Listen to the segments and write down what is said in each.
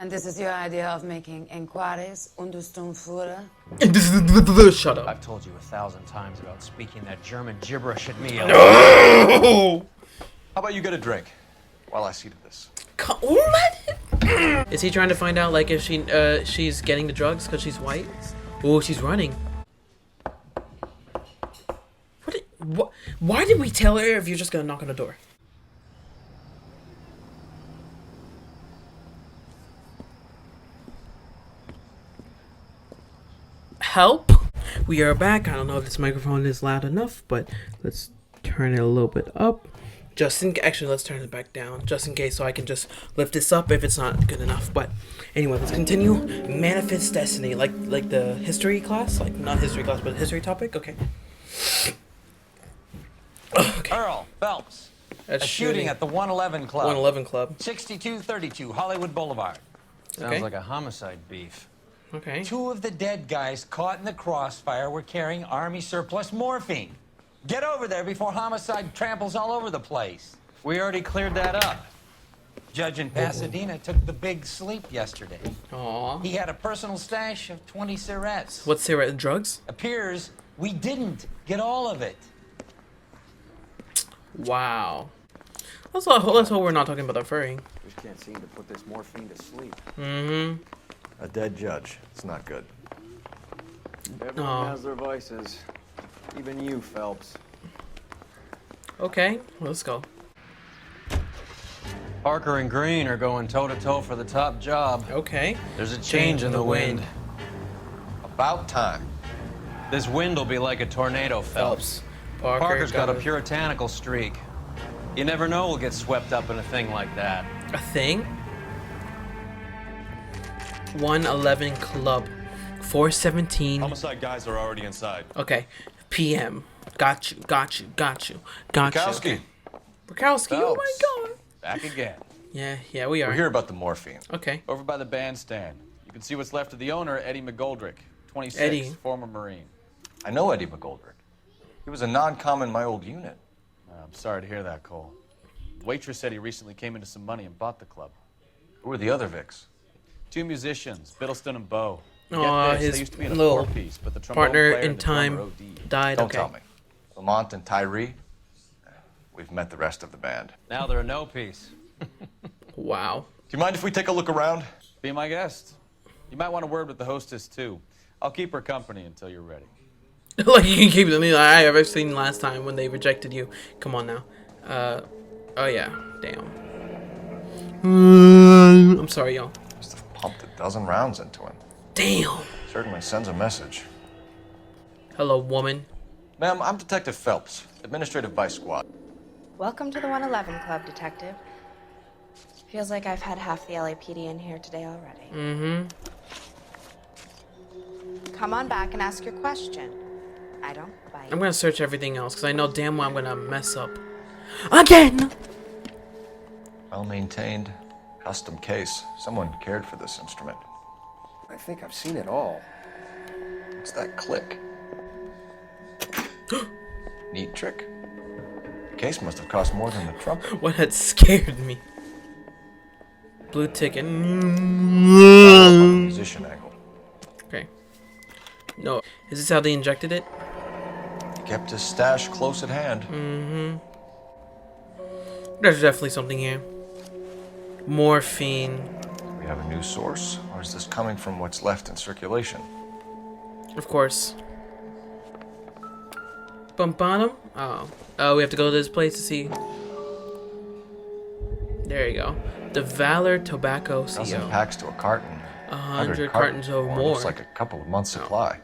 And this is your idea of making inquiries under Stonefura? Shut up. I've told you 1,000 times about speaking that German gibberish at me. No! How about you get a drink while I see to this? Is he trying to find out like if she's getting the drugs because she's white? Oh, she's running. What? Why did we tell her if you're just gonna knock on the door? Help! We are back. I don't know if this microphone is loud enough, but let's turn it a little bit up. Actually, let's turn it back down, just in case, so I can just lift this up if it's not good enough. But anyway, let's continue. Manifest destiny, like the history class, like not history class, but history topic. Okay. Okay. Earl Phelps. That's A shooting at the 111 Club. 111 Club. 6232 Hollywood Boulevard. Sounds Okay. like a homicide beef. Okay. 2 of the dead guys caught in the crossfire were carrying Army surplus morphine. Get over there before homicide tramples all over the place. We already cleared that up. Judge in Pasadena took the big sleep yesterday. Aww. He had a personal stash of 20 cigarettes. What's cigarette? Drugs? Appears we didn't get all of it. Wow. Let's hope we're not talking about the furry. Just can't seem to put this morphine to sleep. Mm-hmm. A dead judge. It's not good. Everyone has their vices. Even you, Phelps. Okay, let's go. Parker and Green are going toe-to-toe for the top job. Okay. There's a change in the wind. About time. This wind will be like a tornado, Phelps. Parker's got a puritanical streak. You never know we'll get swept up in a thing like that. A thing? 111 Club. 417. Homicide guys are already inside. Okay. PM. Got you. Bukowski. Bukowski, oh my god. Back again. Yeah, we are. We're here about the morphine. Okay. Over by the bandstand. You can see what's left of the owner, Eddie McGoldrick, 26, Eddie. former Marine. I know Eddie McGoldrick. He was a non-com in my old unit. I'm sorry to hear that, Cole. Waitress said he recently came into some money and bought the club. Who are the other Vics? 2 musicians, Biddleston and Bo. Aw, Get this, his they used to be in a little four-piece, but the trombone partner player in and the drummer time OD'd. died. Don't Okay. tell me. Lamont and Tyree? We've met the rest of the band. Now they're a no-piece. Wow. Do you mind if we take a look around? Be my guest. You might want a word with the hostess, too. I'll keep her company until you're ready. Like you can keep them. I have seen last time when they rejected you. Come on now. Oh yeah. Damn. I'm sorry, y'all. Must have pumped a dozen rounds into him. Damn. Certainly sends a message. Hello, woman. Ma'am, I'm Detective Phelps, Administrative Vice Squad. Welcome to the 111 Club, Detective. Feels like I've had half the LAPD in here today already. Mm-hmm. Come on back and ask your question. I don't bite. I'm gonna search everything else because I know damn well I'm gonna mess up. Again! Well maintained, custom case. Someone cared for this instrument. I think I've seen it all. What's that click? Neat trick. The case must have cost more than the trumpet. What had scared me? Blue ticket. From the musician angle. Okay. No. Is this how they injected it? He kept his stash close at hand. Mm-hmm. There's definitely something here. Morphine. We have a new source, or is this coming from what's left in circulation? Of course. Bum-bottom? Oh. Oh, we have to go to this place to see. There you go. The Valor Tobacco Dozen CO. packs to a carton. 100 cartons or more. Looks like a couple of months' supply.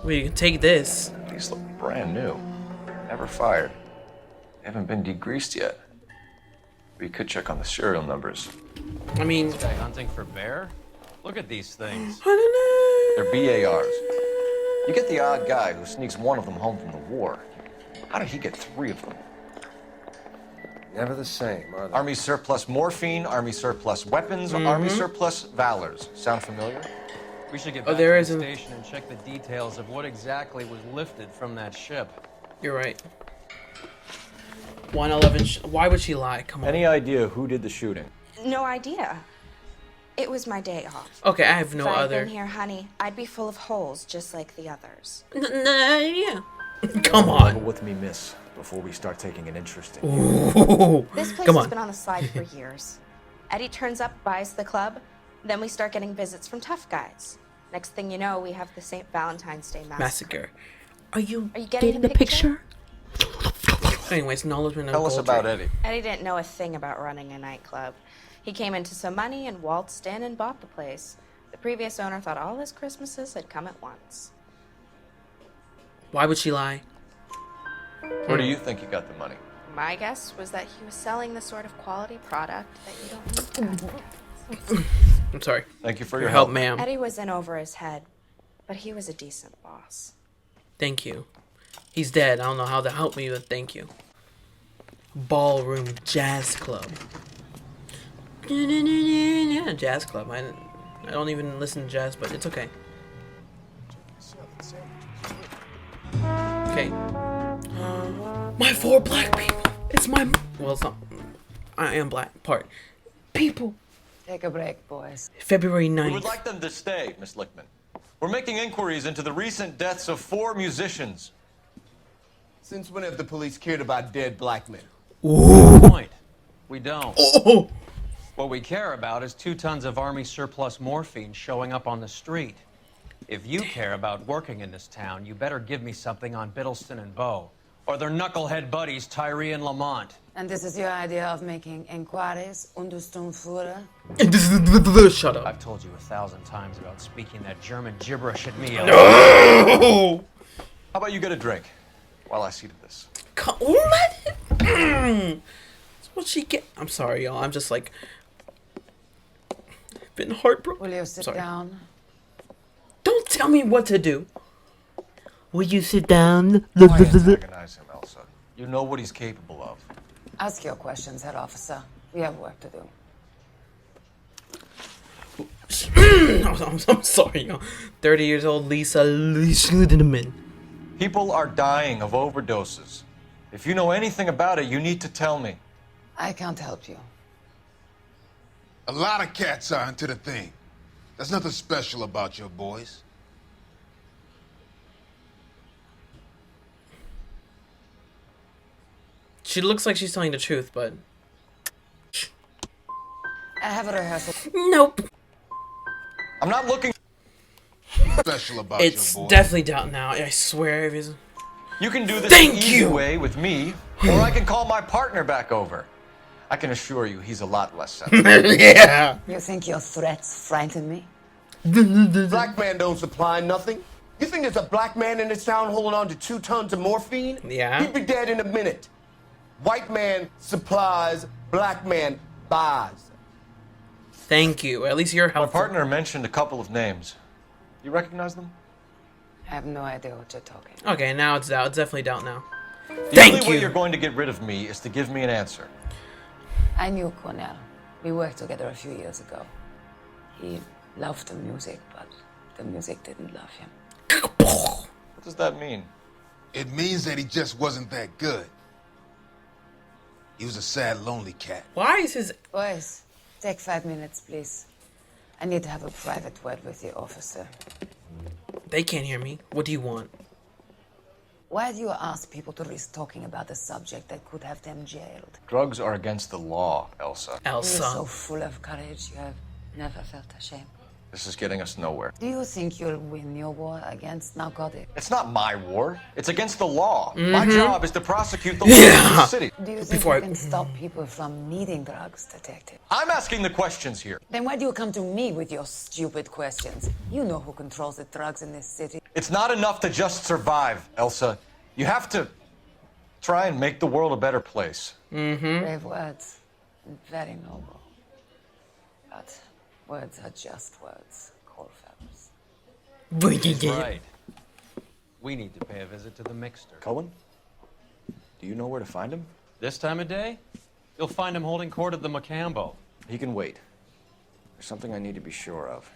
We can take this. These look brand new. Never fired. They haven't been degreased yet. We could check on the serial numbers. I mean, This guy hunting for bear? Look at these things. They're BARs. You get the odd guy who sneaks one of them home from the war. How did he get 3 of them? Never the same, are they? Army surplus morphine, Army surplus weapons, Army surplus valors. Sound familiar? We should get Oh, back there to is the a- station and check the details of what exactly was lifted from that ship. You're right. 111. Why would she lie? Come on. Any idea who did the shooting? No idea. It was my day off. Okay, I have no If I'd other. been here, honey, I'd be full of holes just like the others. Yeah. Come Level on. with me, miss, before we start taking an interest in you. Ooh. This place Come has on. been on the slide for years. Eddie turns up, buys the club, then we start getting visits from tough guys. Next thing you know, we have the St. Valentine's Day massacre. Massacre. Are you getting the picture? Anyways, acknowledgement of Tell us culture. about Eddie. Eddie didn't know a thing about running a nightclub. He came into some money and waltzed in and bought the place. The previous owner thought all his Christmases had come at once. Why would she lie? Where do you think he got the money? My guess was that he was selling the sort of quality product that you don't need to advertise. I'm sorry. Thank you for Your your help, help. ma'am. Eddie was in over his head, but he was a decent boss. Thank you. He's dead. I don't know how to help me, but thank you. Ballroom Jazz Club. Jazz Club. I don't even listen to jazz, but it's okay. Okay. My 4 black people. It's my... Well, it's not... I am black. Part. People. Take a break, boys. February We 9th. would like them to stay, Miss Lickman. We're making inquiries into the recent deaths of 4 musicians. Since when have the police cared about dead black men? Point. We don't. Oh! What we care about is 2 tons of Army surplus morphine showing up on the street. If you care about working in this town, you better give me something on Biddleston and Bow, or their knucklehead buddies Tyree and Lamont. And this is your idea of making inquiries, understand Führer? Shut up. I've told you 1,000 times about speaking that German gibberish at me. Oh! How about you get a drink while I see to this? Let it. That's what she get. I'm sorry, y'all. I'm just like been heartbroken. Will you sit Sorry. down? Don't tell me what to do. Will you sit down? Why antagonize him, Elsa? You know what he's capable of. Ask your questions, head officer. We have work to do. I'm sorry, y'all. 30 years old Lisa Ludeman. People are dying of overdoses. If you know anything about it, you need to tell me. I can't help you. A lot of cats are into the thing. There's nothing special about your boys. She looks like she's telling the truth, but I have a rehearsal. nope. I'm not looking. Special about It's your boys. definitely down now. I swear. If it's... You can do this Thank the easy you. way with me, or I can call my partner back over. I can assure you he's a lot less sensitive. Yeah. You think your threats frighten me? Black man don't supply nothing. You think there's a black man in this town holding on to 2 tons of morphine? Yeah. He'd be dead in a minute. White man supplies, black man buys. Thank you. At least you're My helpful. partner mentioned a couple of names. You recognize them? I have no idea what you're talking. Okay, now it's out. It's definitely down now. The Thank only way you. you're going to get rid of me is to give me an answer. I knew Cornell. We worked together a few years ago. He loved the music, but the music didn't love him. What does that mean? It means that he just wasn't that good. He was a sad, lonely cat. Why is his... Boys, take 5 minutes, please. I need to have a private word with the officer. They can't hear me. What do you want? Why do you ask people to risk talking about a subject that could have them jailed? Drugs are against the law, Elsa. You're Elsa. so full of courage, you have never felt ashamed. This is getting us nowhere. Do you think you'll win your war against narcotics? It's not my war. It's against the law. My job is to prosecute the law in the city. Do you think Before you I- can stop people from needing drugs, detective? I'm asking the questions here. Then why do you come to me with your stupid questions? You know who controls the drugs in this city. It's not enough to just survive, Elsa. You have to try and make the world a better place. Brave words, and very noble. But words are just words, Coalfellas. He's right. We need to pay a visit to the mixer. Cohen? Do you know where to find him? This time of day, you'll find him holding court at the Macambo. He can wait. There's something I need to be sure of.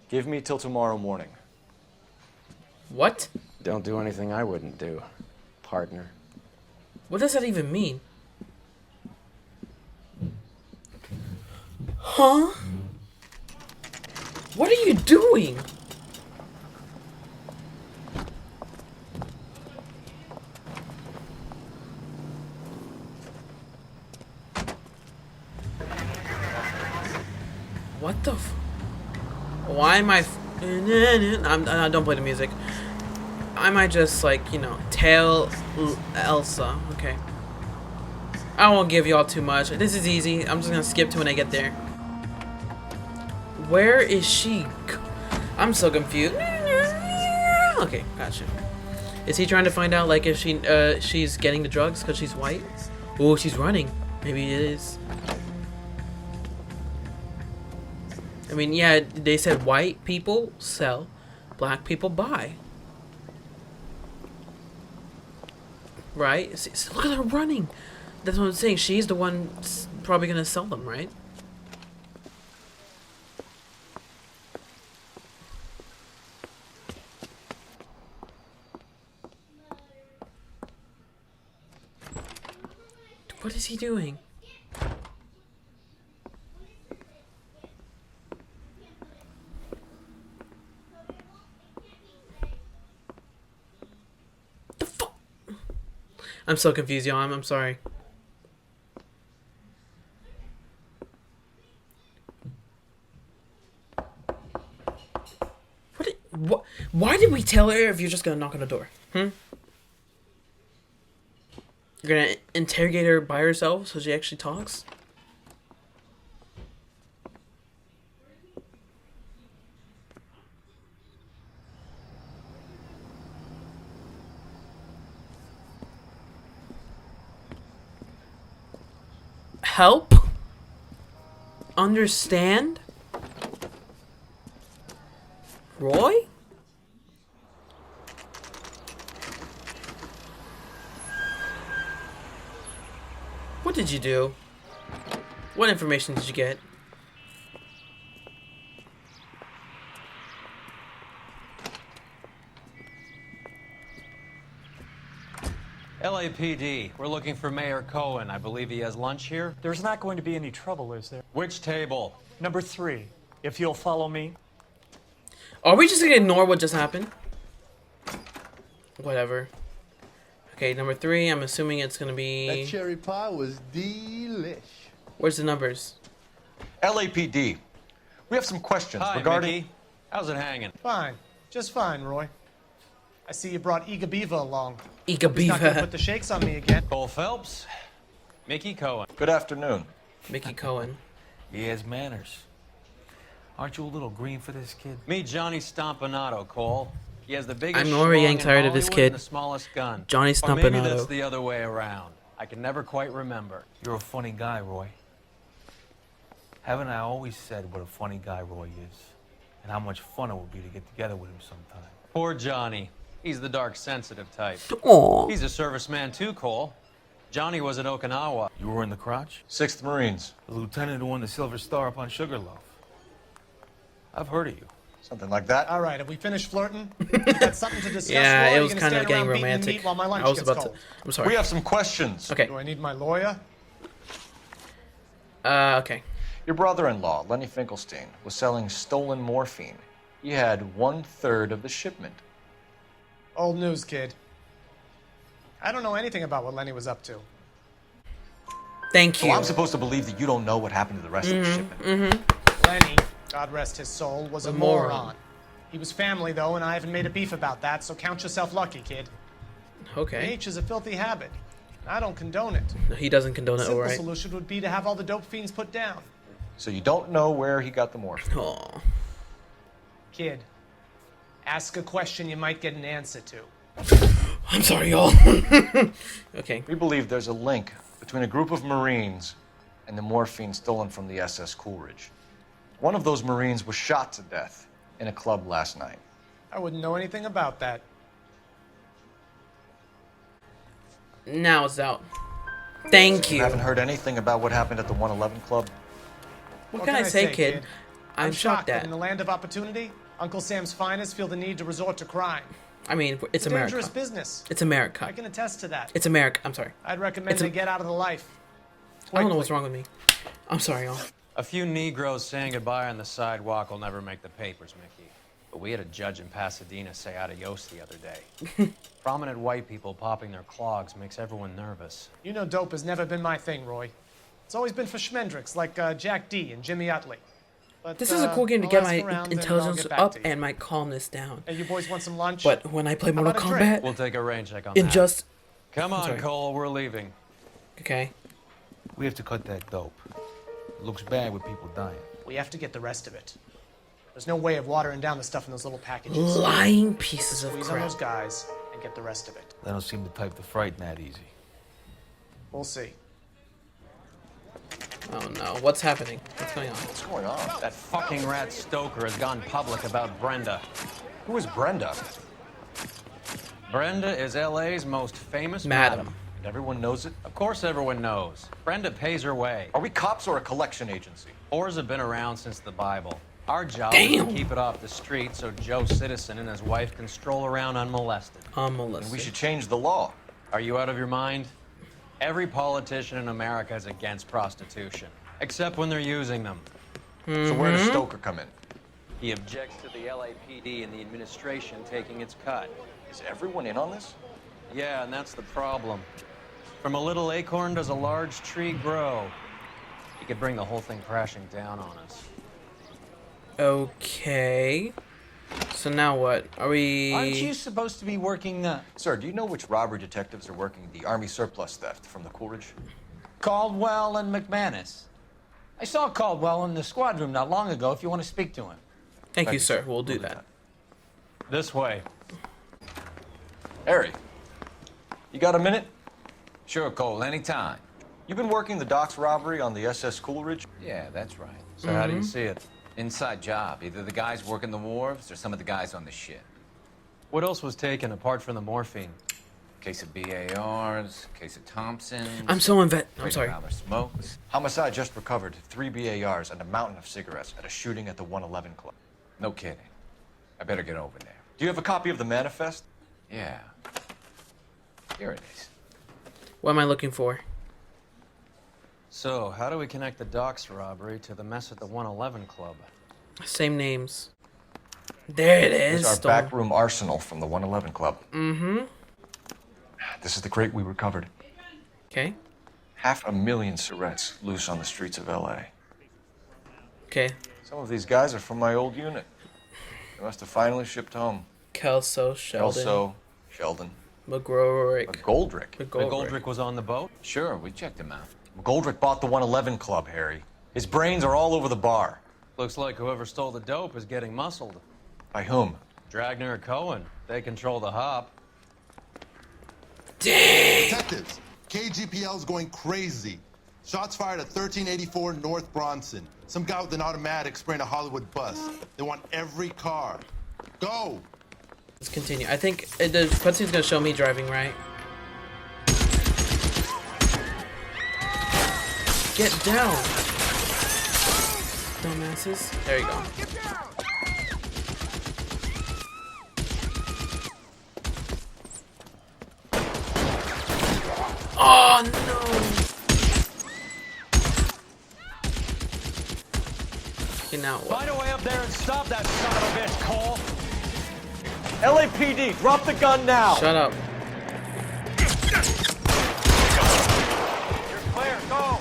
Give me till tomorrow morning. What? Don't do anything I wouldn't do, partner. What does that even mean? Huh? What are you doing? What the f... Why am I... I don't play the music. I might just, like, you know, tell Elsa. Okay. I won't give y'all too much. This is easy. I'm just gonna skip to when I get there. Where is she? I'm so confused. Okay, gotcha. Is he trying to find out, like, if she's getting the drugs because she's white? Oh, she's running. Maybe it is. I mean, yeah, they said white people sell, black people buy. Right? See, look at her running. That's what I'm saying. She's the one probably gonna sell them, right? What is he doing? The fuck? I'm so confused, y'all. I'm sorry. What? Why did we tell her if you're just gonna knock on the door? Hmm? You're gonna interrogate her by herself so she actually talks? Help? Understand? Roy? What did you do? What information did you get? LAPD, we're looking for Mayor Cohen. I believe he has lunch here. There's not going to be any trouble, is there? Which table? Number 3, if you'll follow me. Are we just gonna ignore what just happened? Whatever. Okay, number 3, I'm assuming it's gonna be... That cherry pie was delish. Where's the numbers? LAPD. We have some questions Hi, regarding... Mickey. How's it hanging? Fine. Just fine, Roy. I see you brought Iga Beaver along. Iga He's not gonna Beaver. put the shakes on me again. Cole Phelps. Mickey Cohen. Good afternoon. Mickey Cohen. He has manners. Aren't you a little green for this kid? Meet Johnny Stompanato, Cole. He has the biggest I'm already schlong getting in tired of this Hollywood kid. and the smallest gun. Johnny Or maybe Stompanato. that's the other way around. I can never quite remember. You're a funny guy, Roy. Haven't I always said what a funny guy Roy is? And how much fun it would be to get together with him sometime. Poor Johnny. He's the dark, sensitive type. Aww. He's a serviceman too, Cole. Johnny was at Okinawa. You were in the crotch? 6th Marines. The lieutenant who won the Silver Star up on Sugarloaf. I've heard of you. Something like that. All right, have we finished flirting? You got something to discuss, Yeah, Roy? it You're was gonna kind of stand getting around beating the romantic. meat while my lunch I was gets about to... cold? I'm sorry. We have some questions. Okay. Do I need my lawyer? Okay. Your brother-in-law, Lenny Finkelstein, was selling stolen morphine. He had 1/3 of the shipment. Old news, kid. I don't know anything about what Lenny was up to. Thank you. So I'm supposed to believe that you don't know what happened to the rest of the shipment. Lenny, God rest his soul, was a moron. He was family, though, and I haven't made a beef about that, so count yourself lucky, kid. Okay. H is a filthy habit. I don't condone it. No, he doesn't condone The it, simple alright. solution would be to have all the dope fiends put down. So you don't know where he got the morphine. Aw. Kid, ask a question you might get an answer to. I'm sorry, y'all. Okay. We believe there's a link between a group of Marines and the morphine stolen from the SS Coolidge. One of those Marines was shot to death in a club last night. I wouldn't know anything about that. Now it's out. Thank You you. haven't heard anything about what happened at the 111 Club? What can I say, kid? I'm shocked that at. in the land of opportunity, Uncle Sam's finest feel the need to resort to crime. I mean, it's a America. dangerous business. It's America. I can attest to that. It's America. I'm sorry. I'd recommend they get out of the life. I don't know what's wrong with me. I'm sorry, y'all. A few Negroes saying goodbye on the sidewalk will never make the papers, Mickey. But we had a judge in Pasadena say adios the other day. Prominent white people popping their clogs makes everyone nervous. You know dope has never been my thing, Roy. It's always been for schmendricks like Jack D and Jimmy Utley. But, This is a cool game to I'll get ask my around and I'll intelligence get back up to you. and my calmness down. Hey, you boys want some lunch? But when I play How Mortal about a drink? Kombat, We'll take a rain check on in that. just Come on, sorry. Cole, we're leaving. okay. We have to cut that dope. It looks bad with people dying. We have to get the rest of it. There's no way of watering down the stuff in those little packages. Lying pieces of Squeeze on crap. those guys and get the rest of it. They don't seem the type to frighten that easy. We'll see. Oh no, what's happening? What's going on? What's going on? That fucking rat Stoker has gone public about Brenda. Who is Brenda? Brenda is LA's most famous Madam. And everyone knows it? Of course everyone knows. Brenda pays her way. Are we cops or a collection agency? Whores have been around since the Bible. Our job Damn. is to keep it off the street so Joe Citizen and his wife can stroll around unmolested. Unmolested. We should change the law. Are you out of your mind? Every politician in America is against prostitution, except when they're using them. So where does Stoker come in? He objects to the LAPD and the administration taking its cut. Is everyone in on this? Yeah, and that's the problem. From a little acorn does a large tree grow. He could bring the whole thing crashing down on us. Okay. So now what? Are we... Aren't you supposed to be working Sir, do you know which robbery detectives are working the Army surplus theft from the Coolidge? Caldwell and McManus? I saw Caldwell in the squad room not long ago if you want to speak to him. Thank you, sir. We'll do that. This way. Harry, you got a minute? Sure, Cole, anytime. You've been working the docks robbery on the SS Coolidge? Yeah, that's right. So how do you see it? Inside job. Either the guys working the wharves or some of the guys on the ship. What else was taken apart from the morphine? Case of BARs, case of Thompson's. I'm so I'm sorry. Smokes. Homicide just recovered 3 BARs and a mountain of cigarettes at a shooting at the 111 Club. No kidding. I better get over there. Do you have a copy of the manifest? Yeah. Here it is. What am I looking for? So, how do we connect the docks robbery to the mess at the 111 Club? Same names. There it is. It's our backroom arsenal from the 111 Club. Mm-hmm. This is the crate we recovered. Okay. 500,000 cigarettes loose on the streets of LA. Okay. Some of these guys are from my old unit. They must have finally shipped home. Kelso, Sheldon. Sheldon. McGoldrick. McGoldrick was on the boat? Sure, we checked him out. McGoldrick bought the 111 Club, Harry. His brains are all over the bar. Looks like whoever stole the dope is getting muscled. By whom? Dragner or Cohen. They control the hop. Dang! Detectives, KGPL's going crazy. Shots fired at 1384 North Bronson. Some guy with an automatic spraying a Hollywood bus. They want every car. Go! Let's continue. I think the cutscene's gonna show me driving, right? Get down! Dumbasses. There you go. Oh no! Okay, now what? Find a way up there and stop that son of a bitch, Cole! LAPD, drop the gun now! Shut up. You're clear, go!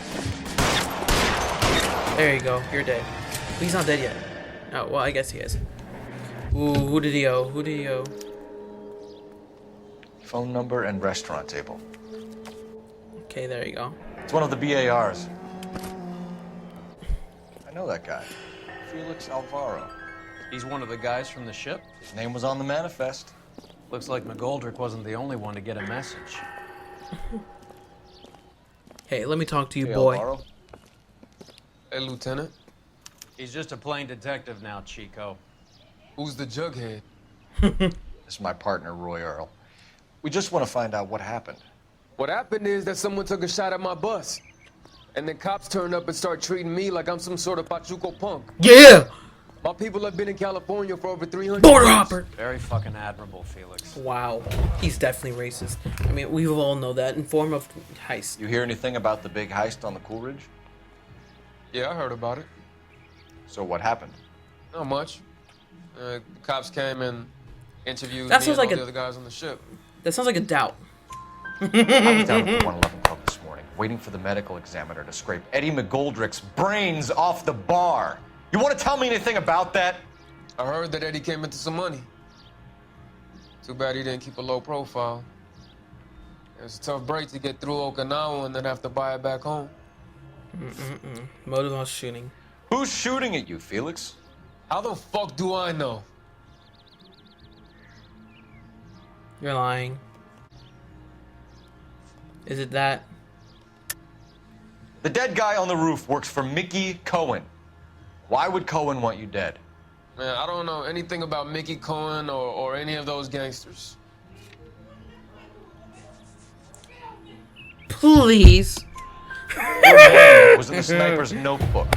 There you go. You're dead. He's not dead yet. Oh, well, I guess he is. Ooh, who did he owe? Who did he owe? Phone number and restaurant table. Okay, there you go. It's one of the BARs. I know that guy. Felix Alvaro. He's one of the guys from the ship? His name was on the manifest. Looks like McGoldrick wasn't the only one to get a message. Hey, let me talk to you, Hey, boy. Alvaro. Hey, Lieutenant. He's just a plain detective now, Chico. Who's the jughead? This is my partner, Roy Earl. We just want to find out what happened. What happened is that someone took a shot at my bus. And then cops turned up and start treating me like I'm some sort of Pachuco punk. Yeah! My people have been in California for over 300 Border years. hopper! Very fucking admirable, Felix. Wow. He's definitely racist. I mean, we all know that in form of heist. You hear anything about the big heist on the Coolidge? Yeah, I heard about it. So what happened? Not much. The cops came and interviewed That me sounds and like all the a- other guys on the ship. That sounds like a doubt. I was down at the 111 Club this morning, waiting for the medical examiner to scrape Eddie McGoldrick's brains off the bar. You want to tell me anything about that? I heard that Eddie came into some money. Too bad he didn't keep a low profile. It was a tough break to get through Okinawa and then have to buy it back home. Motive on shooting. Who's shooting at you, Felix? How the fuck do I know? You're lying. Is it that? The dead guy on the roof works for Mickey Cohen. Why would Cohen want you dead? Man, I don't know anything about Mickey Cohen or any of those gangsters. Please. Your name was in the sniper's notebook.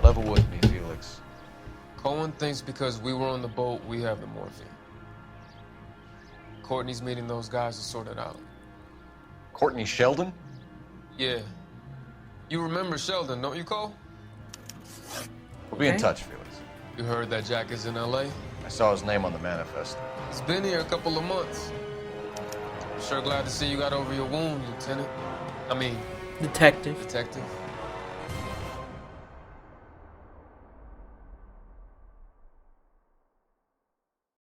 Level with me, Felix. Cohen thinks because we were on the boat, we have the morphine. Courtney's meeting those guys to sort it out. Courtney Sheldon? Yeah. You remember Sheldon, don't you, Cole? We'll be in touch, Felix. You heard that Jack is in L.A.? I saw his name on the manifest. He's been here a couple of months. I'm sure glad to see you got over your wound, Lieutenant. I mean... Detective. Detective.